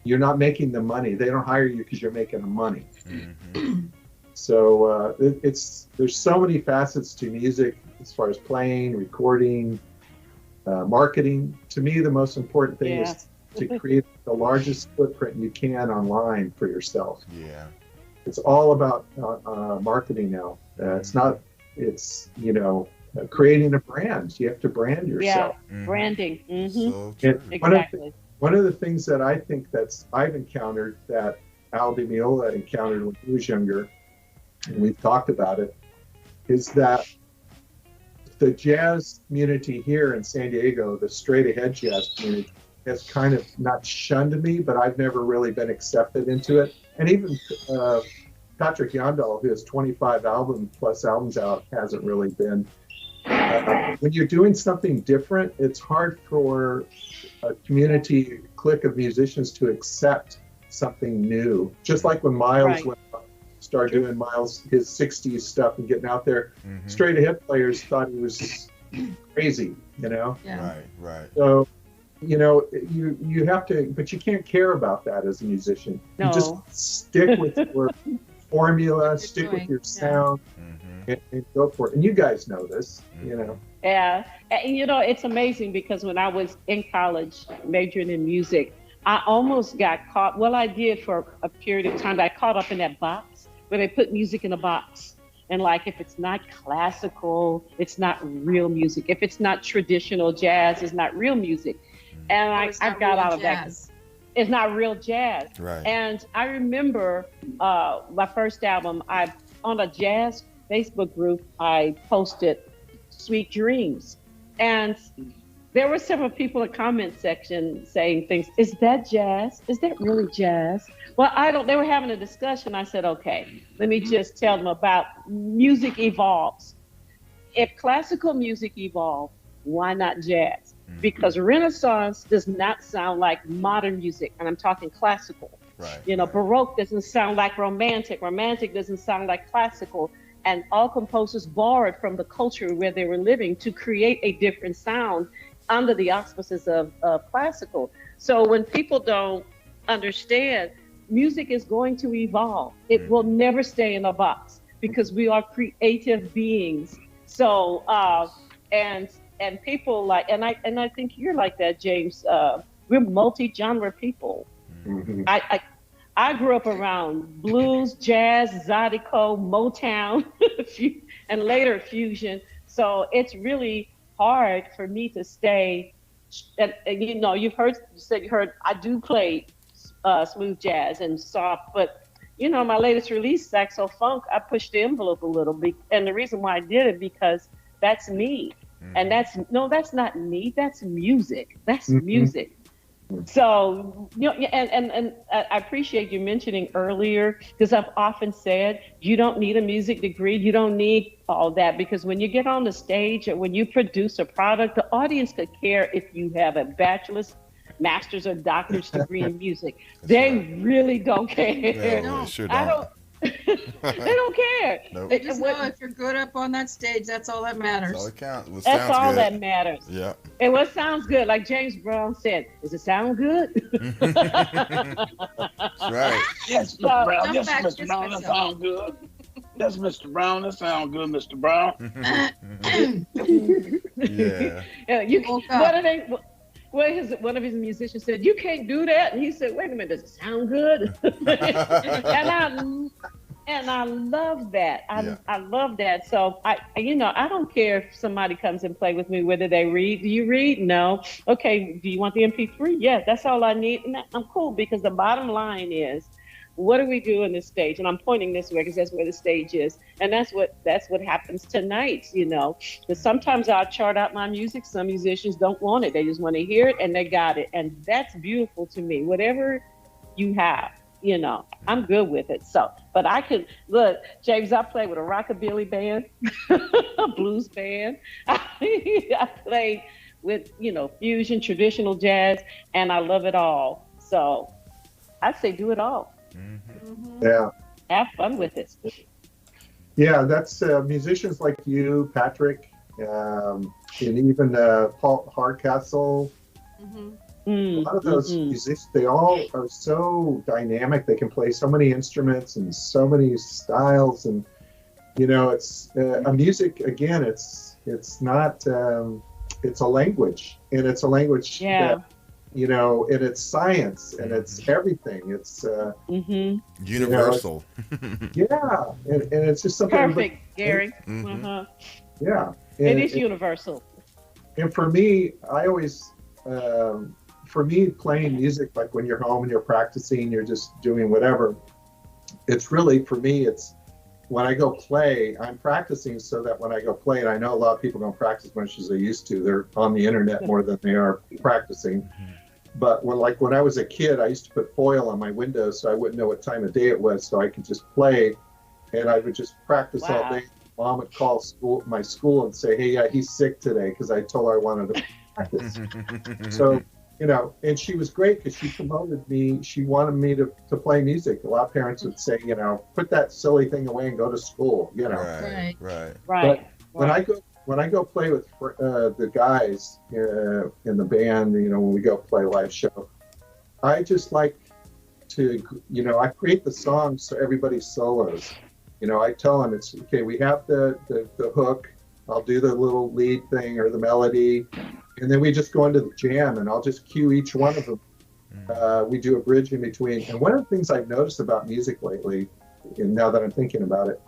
you're not making the money. They don't hire you because you're making the money. Mm-hmm. So there's so many facets to music as far as playing, recording, marketing. To me, the most important thing is to create the largest footprint you can online for yourself. Yeah. It's all about marketing now. It's creating a brand. You have to brand yourself. Yeah, branding. Mm-hmm. So true. Exactly. One of the things that I think I've encountered that Al Di Meola encountered when he was younger, and we've talked about it, is that the jazz community here in San Diego, the straight ahead jazz community, has kind of not shunned me, but I've never really been accepted into it. And even Patrick Yandall, who has 25 albums out, hasn't really been. When you're doing something different, it's hard for a community clique of musicians to accept something new. Just like when Miles started doing his 60s stuff and getting out there, straight ahead players thought he was crazy, Yeah. Right. So, you have to, but you can't care about that as a musician. No. You just stick with your formula, stick with your sound, and go for it. And you guys know this, Yeah, and it's amazing because when I was in college majoring in music, I almost got caught. Well, I did for a period of time. I caught up in that box where they put music in a box. And like, if it's not classical, it's not real music. If it's not traditional jazz, it's not real music. And I got out of jazz. that. It's not real jazz. Right. And I remember my first album, on a jazz Facebook group, I posted Sweet Dreams. And there were several people in the comment section saying things, is that jazz? Is that really jazz? Well, they were having a discussion. I said, okay, let me just tell them about music evolves. If classical music evolved, why not jazz? Because Renaissance does not sound like modern music, and I'm talking classical. Right. Baroque doesn't sound like romantic. Romantic doesn't sound like classical. And all composers borrowed from the culture where they were living to create a different sound under the auspices of classical. So when people don't understand, music is going to evolve. It will never stay in a box because we are creative beings. So and people and I think you're like that, James. We're multi-genre people. Mm-hmm. I grew up around blues, jazz, zydeco, Motown, and later fusion. So it's really hard for me to stay. And you heard I do play smooth jazz and soft, but my latest release, Saxo Funk, I pushed the envelope a little bit, and the reason why I did it because that's me, and that's not me. That's music. That's music. So, and I appreciate you mentioning earlier, because I've often said, you don't need a music degree. You don't need all that, because when you get on the stage or when you produce a product, the audience could care if you have a bachelor's, master's, or doctor's degree in music. They really don't care. No, they sure I don't. They don't care. Nope. They just know if you're good up on that stage, that's all that matters. That's all it counts. That's all that matters. Yeah. And what sounds good, like James Brown said, does it sound good? That's right. Yes, So- Mr. Brown. Jump Yes, back, Mr. just Brown. That myself. sounds good. Yes, Mr. Brown. That sounds good, Mr. Brown. Yeah. Yeah, you Woke can, up. one of his musicians said, you can't do that. And he said, wait a minute, does it sound good? and I love that. I love that. So I don't care if somebody comes and play with me, whether they read. Do you read? No. Okay. Do you want the MP3? Yeah, that's all I need. And I'm cool, because the bottom line is, what do we do in this stage? And I'm pointing this way because that's where the stage is. And that's what happens tonight, Because sometimes I'll chart out my music. Some musicians don't want it. They just want to hear it, and they got it. And that's beautiful to me. Whatever you have, I'm good with it. So, but I could, look, James, I play with a rockabilly band, a blues band. I play with, fusion, traditional jazz, and I love it all. So I say do it all. Yeah. Have fun with it. Yeah, that's musicians like you, Patrick, and even Paul Hardcastle. A lot of those musicians, they all are so dynamic. They can play so many instruments and so many styles, and it's a music. Again, it's not. It's a language, and it's a language that and it's science, and it's everything. It's universal. Yeah, and it's just something. Perfect, Gary. Yeah, it is universal. And for me, I always. For me, playing music, like when you're home and you're practicing, you're just doing whatever. It's really, for me, it's when I go play, I'm practicing so that when I go play, and I know a lot of people don't practice as much as they used to. They're on the internet more than they are practicing. But when I was a kid, I used to put foil on my windows so I wouldn't know what time of day it was, so I could just play, and I would just practice all day. Mom would call my school and say, "Hey, yeah, he's sick today," because I told her I wanted to practice. So. And she was great because she promoted me. She wanted me to play music. A lot of parents would say, put that silly thing away and go to school. Right. But when I go play with the guys in the band, when we go play live show, I just like to, I create the songs so everybody solos. I tell them it's okay. We have the hook. I'll do the little lead thing or the melody. And then we just go into the jam, and I'll just cue each one of them. We do a bridge in between. And one of the things I've noticed about music lately, and now that I'm thinking about it,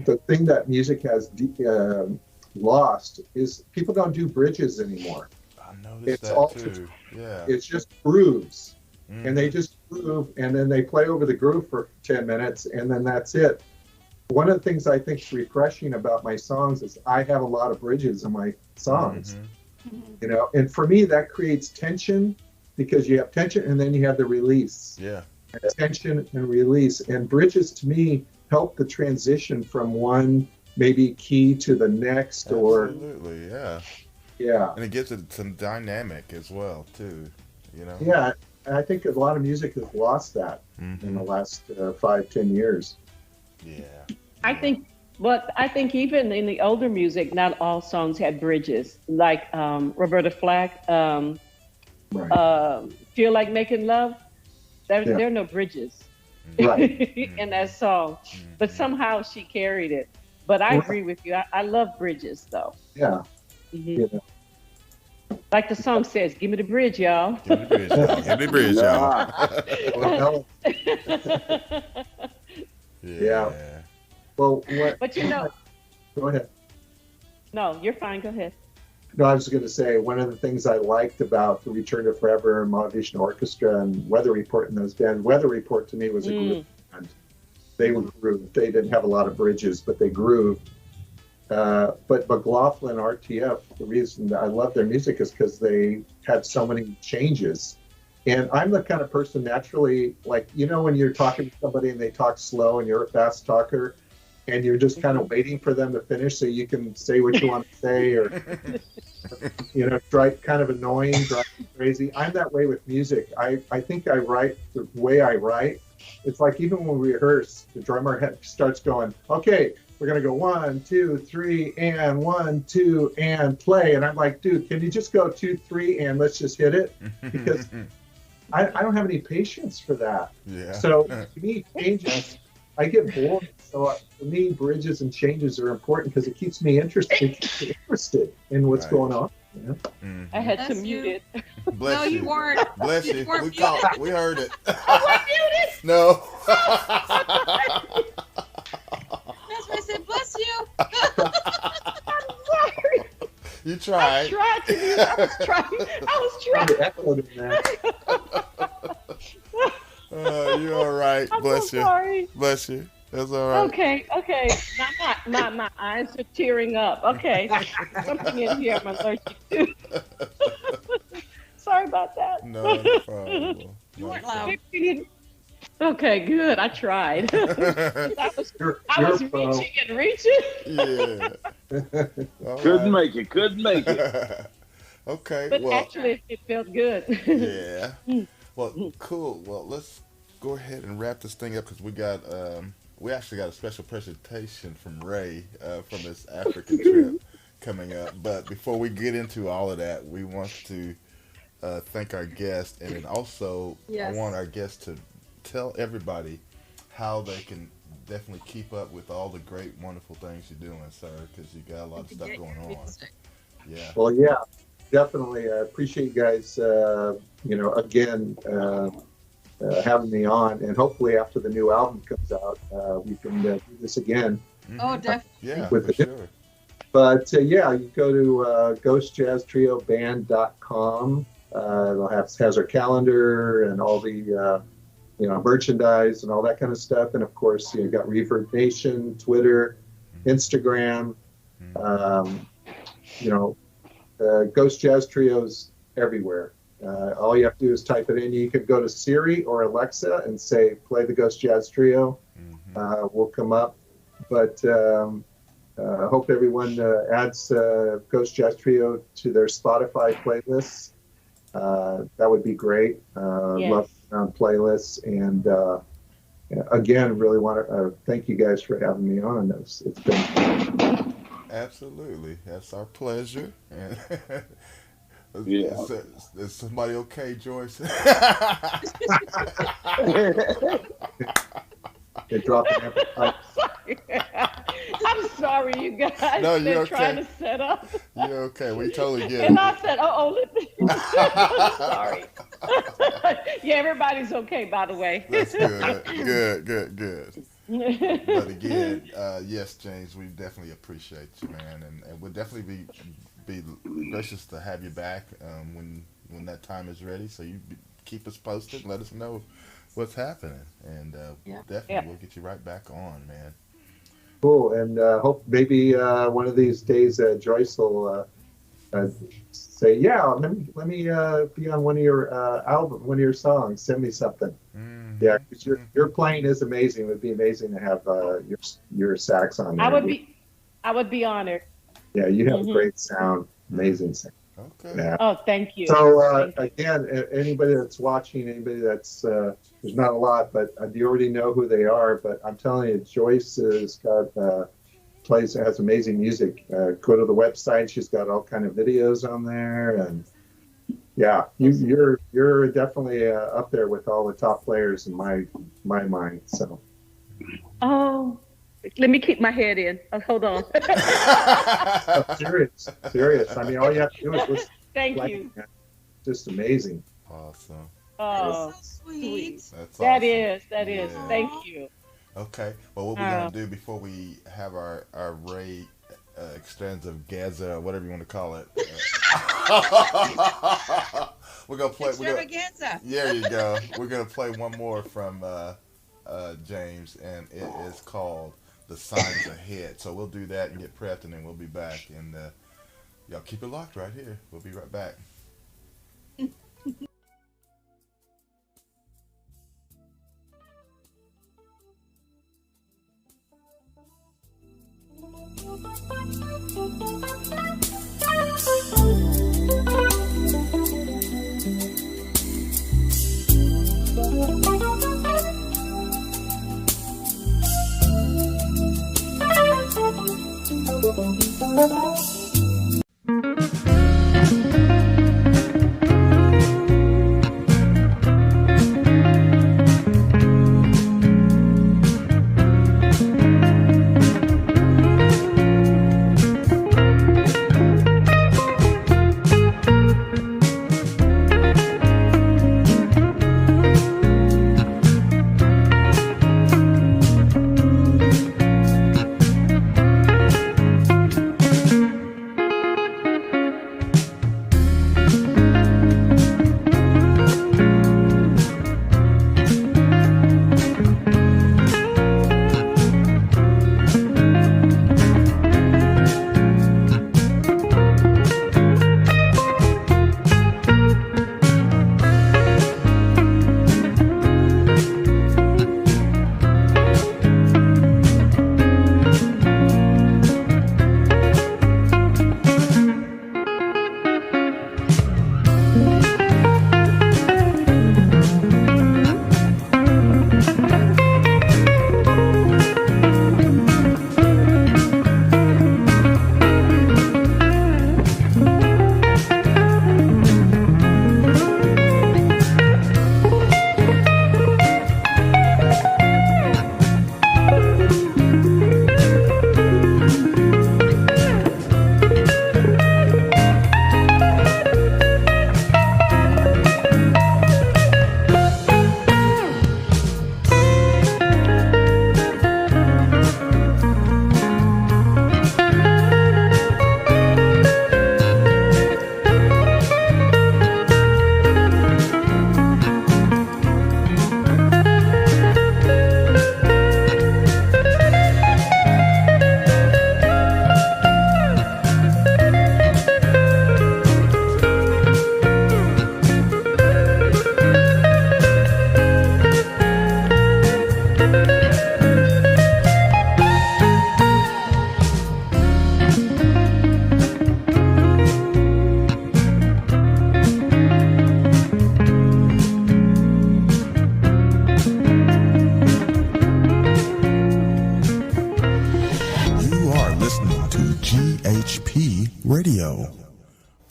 the thing that music has lost is people don't do bridges anymore. I noticed that too. Yeah. It's just grooves. And they just groove, and then they play over the groove for 10 minutes, and then that's it. One of the things I think is refreshing about my songs is I have a lot of bridges in my songs. And for me, that creates tension because you have tension and then you have the release. Yeah. Tension and release. And bridges to me help the transition from one maybe key to the next. Absolutely, yeah. Yeah. And it gives it some dynamic as well, too. Yeah. And I think a lot of music has lost that in the last 5-10 years. Yeah. I think even in the older music, not all songs had bridges. Like Roberta Flack, "Feel Like Making Love." There are no bridges in that song, but somehow she carried it. But I agree with you. I love bridges, though. Yeah. Like the song says, "Give me the bridge, y'all." Give me the bridge, y'all. Give me the bridge, y'all. Yeah. Well, but go ahead. No, you're fine. Go ahead. No, I was going to say one of the things I liked about the Return to Forever and Mahavishnu Orchestra and Weather Report in those bands. Weather Report to me was a groove band. They were grooved. They didn't have a lot of bridges, but they grooved. But McLaughlin RTF, the reason that I love their music is because they had so many changes. And I'm the kind of person naturally, like, when you're talking to somebody and they talk slow and you're a fast talker and you're just kind of waiting for them to finish so you can say what you want to say or, drive kind of annoying, drive crazy. I'm that way with music. I think I write the way I write. It's like even when we rehearse, the drummer starts going, okay, we're going to go 1, 2, 3, and 1, 2, and play. And I'm like, dude, can you just go 2, 3, and let's just hit it? Because I don't have any patience for that. Yeah. So to me, changes, I get bored. So for me, bridges and changes are important because it keeps me interested in what's going on. I had to mute it. Bless you. You weren't. Bless you. We heard it. I muted. No. That's why I said, bless you. I'm sorry. You tried. I tried to mute. I was trying. You're all right. Bless so you. Sorry. Bless you. That's all right. Okay. My eyes are tearing up. Okay. Something in here I'm allergic to. Sorry about that. No problem. You weren't loud. Okay, good. I tried. I was reaching and reaching. Yeah. Couldn't make it. Okay. But actually, it felt good. Yeah. Well, cool. Well, let's go ahead and wrap this thing up because we got we actually got a special presentation from Ray from his African trip coming up. But before we get into all of that, we want to thank our guest, and then also I Yes. want our guests to tell everybody how they can definitely keep up with all the great, wonderful things you're doing, sir, because you got a lot of stuff going on. Yeah. Well, yeah, definitely. I appreciate you guys, again, having me on. And hopefully after the new album comes out, we can do this again. Oh, definitely. Yeah, With for the- sure. But yeah, you go to ghostjazztrioband.com. It'll has our calendar and all the merchandise and all that kind of stuff. And of course, you got Reverb Nation, Twitter, Instagram. Ghost Jazz Trio's everywhere. All you have to do is type it in. You could go to Siri or Alexa and say, play the Ghost Jazz Trio. We'll come up. But hope everyone adds Ghost Jazz Trio to their Spotify playlists. That would be great. Yes. Love playlists. And again, really want to thank you guys for having me on. It's been fun. Absolutely. That's our pleasure. And Yeah. is somebody okay, Joyce? They dropped an appetite. I'm sorry, you guys. No, you're They're okay. trying to set up. You're okay. We totally get And it. I said, sorry. Yeah, everybody's okay, by the way. That's good. Good. But again, yes, James, we definitely appreciate you, man, and we'll definitely be gracious to have you back when that time is ready. So you keep us posted, let us know what's happening, and definitely we'll get you right back on, man. Cool, and hope maybe one of these days Joyce will say, "Yeah, let me be on one of your one of your songs. Send me something." Yeah, because your playing is amazing. It would be amazing to have your sax on there. I would be honored. Yeah, you have a great sound, amazing sound. Okay. Yeah. Oh, thank you. So Thank you. again, anybody that's watching, anybody that's there's not a lot, but you already know who they are. But I'm telling you, Joyce has got has amazing music. Go to the website; she's got all kind of videos on there, and yeah, you're definitely up there with all the top players in my mind. So. Oh, let me keep my head in. Oh, hold on. Serious. I mean, all you have to do is listen. Thank to you. it. Just amazing. Awesome. Oh, That's so sweet. That's that awesome. is. Yeah. Thank you. Okay. Well, what we're gonna do before we have our Ray extravaganza, or whatever you want to call it, we're gonna play. Extravaganza. There you go. We're gonna play one more from James, and it is called "The Signs Ahead." So we'll do that and get prepped, and then we'll be back. And y'all keep it locked right here. We'll be right back.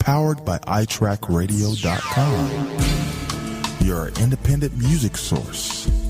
Powered by iTrackRadio.com. Your independent music source.